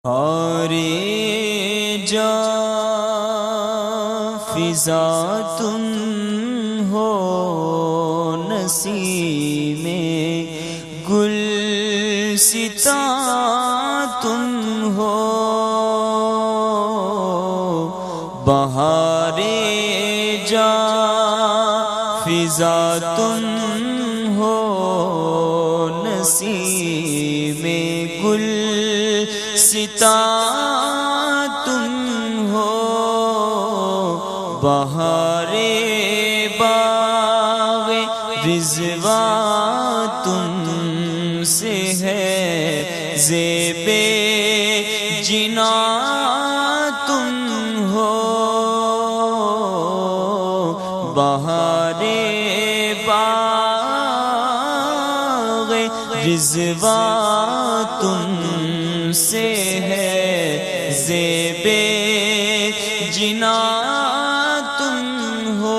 ہارے جا فضا تم ہو نسیم گلستاں تم ہو بہارے جا فضا تم ہو نسیم گلستاں تم ہو بہارے باغ رضوان تم سے ہے زیب جناں تم ہو بہارے باغ رضوان تم سے ہے زیب جناں تم ہو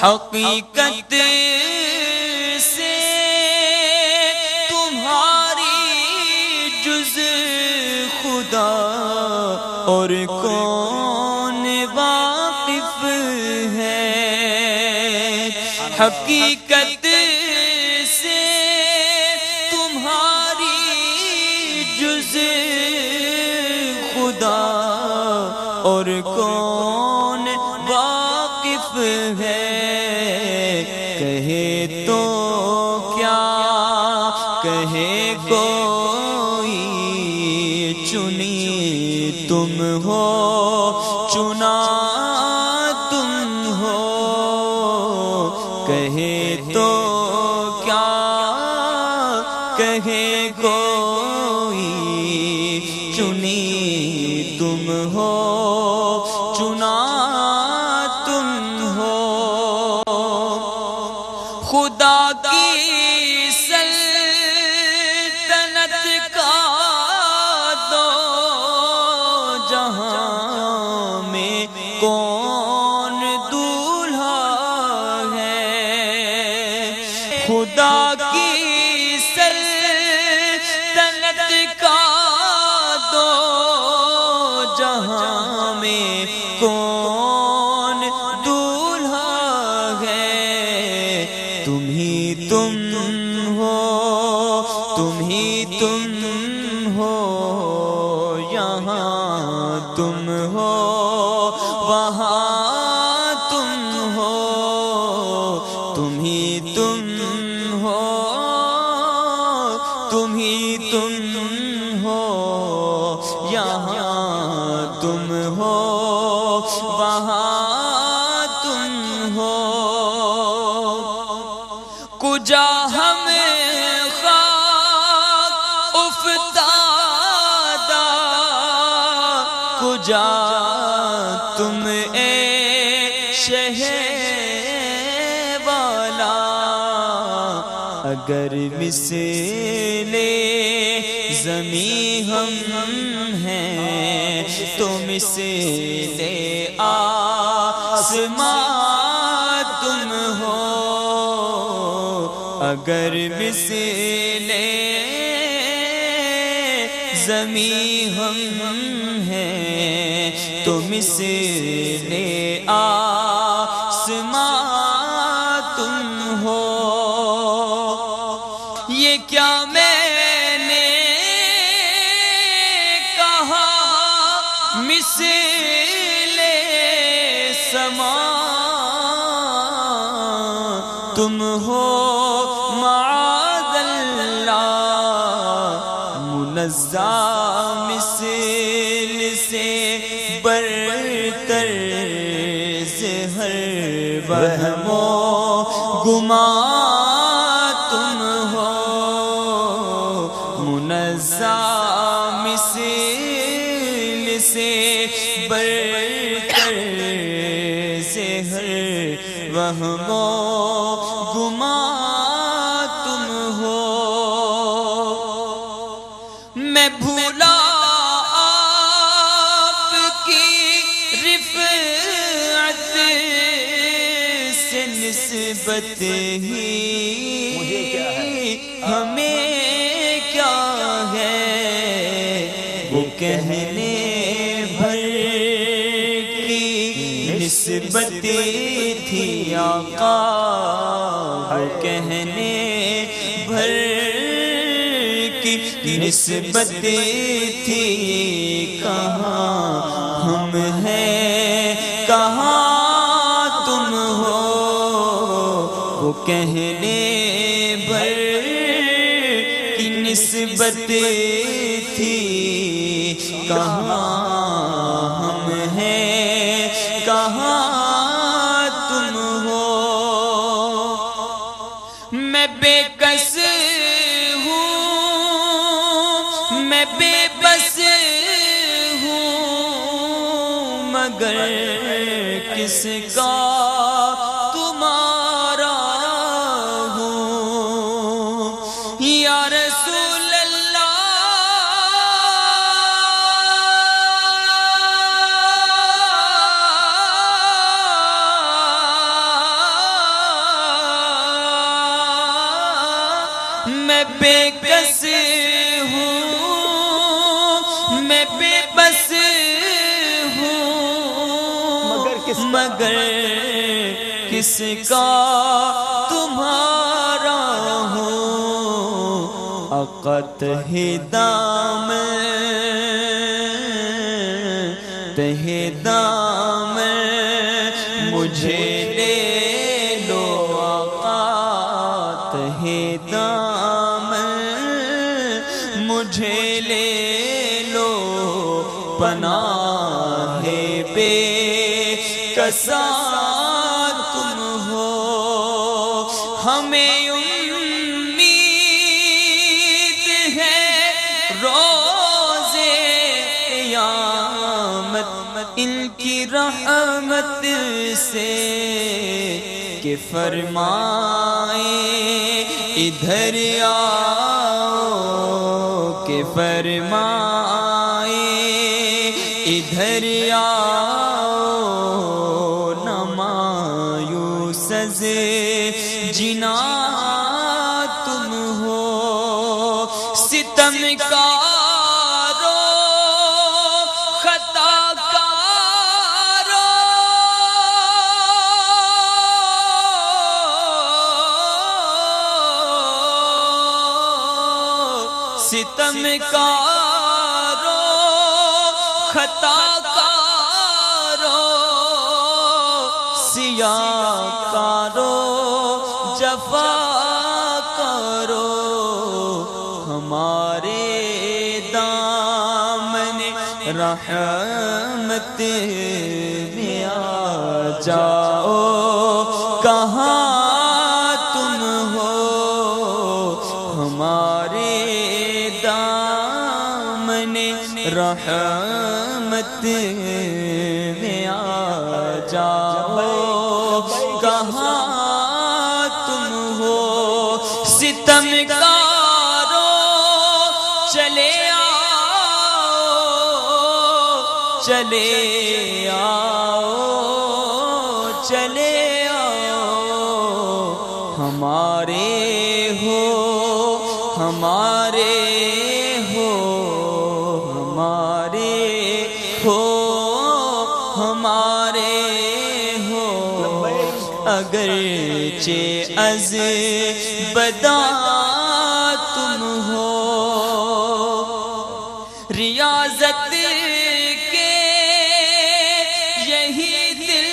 حقیقت سے تمہاری جز خدا اور کون واقف ہے حقیقت سے تمہاری جز خدا اور کون واقف ہے کہے تو کیا کہے کوئی چنی تم ہو چنا تم ہو کہے تو کیا کہے کوئی چنی تم ہو چنا تم ہو خدا کی سلطنت کا دو جہاں میں کون دولہا ہے خدا کی سلطنت کا دو جہاں میں کون دولہا ہے تم ہی تم ہو تم ہی تم ہو یہاں تم ہو وہاں تم ہو تم ہی تم ہو تم ہی تم ہو یہاں تم ہو وہاں تم ہو کجا ہم خاک افتادہ کجا تم اے شہر والا اگر مثل زمیں ہم ہیں تو مثل آسمان تم ہو اگر مثل زمیں ہم ہیں تو مثل آسمان تم ہو یہ کیا میں نے کہا مثل سما تم ہو معاذ اللہ منزہ مثل سے برتر سے ہر وہم و گمان تم ہو منزہ مثل سے برتر سے ہر وہم و گمان تم ہو میں بھولا آپ کی رفعت سے نسبت ہی ہمیں کیا ہے وہ کہنے بھر کی نسبت تھی آقا، وہ کہنے بھر کی نسبت تھی، کہاں ہم ہیں کہاں تم ہو، وہ کہنے بھر کی نسبت تھی، کہاں ہم ہیں کہاں تم ہو، میں بے کس ہوں میں بے بس ہوں، مگر کس کا تمہارا ہوں، یا رسول اللہ میں بے کس ہوں میں بے بس ہوں، مگر کس کا تمہارا ہوں، عقد دامن مجھے لے لو آقا، تہے دامن مجھے لے لو، پناہ بے کسا تم ہو، ہمیں امید ہے روزے قیامت ان کی رحمت سے، کہ فرمائیں ادھر آؤ، کہ فرمائیں ادھر آؤ، نہ مایوس از جنا تم ہو، ستم کارو خطا کارو، ستم کارو خطا کارو، سیاہ کارو جفا کرو، ہمارے دامن رحمت میں آ جاؤ، کہاں تم ہو، ہمارے دامن رحمت میں آ جاؤ، کہاں تم ہو، ستم کارو چلے آؤ، چلے آؤ، چلے آؤ، ہمارے ہو ہمارے ہو ہمارے ہو ہمارے ہو، اگرچہ از بدا تم ہو، ریاضت کے یہی دل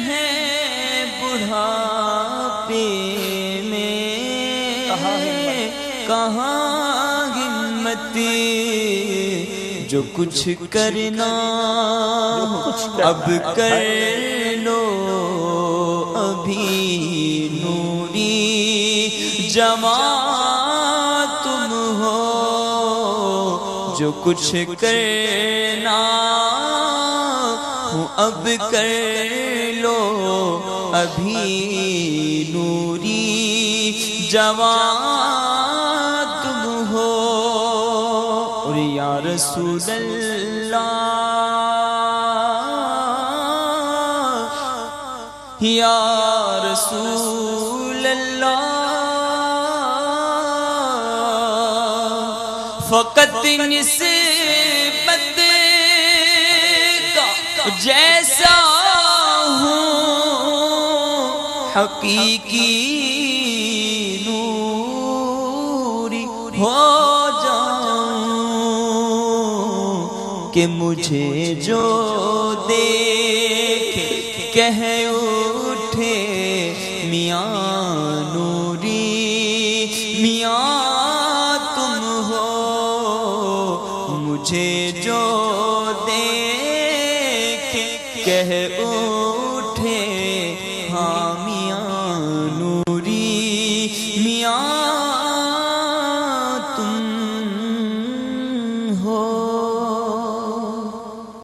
ہیں بڑھاپے میں، کہاں ہمت جو کچھ کرنا اب کر لو، ابھی نوری جوان تم ہو، جو کچھ کرنا ہوں اب کر لو، ابھی نوری جوان تم ہو، اور یا رسول اللہ یا رسول اللہ، فقط فقط نسبت کا جیسا ہوں حقیقی نوری ہو جاؤں کہ مجھے جو دیکھے کہہ اٹھے میاں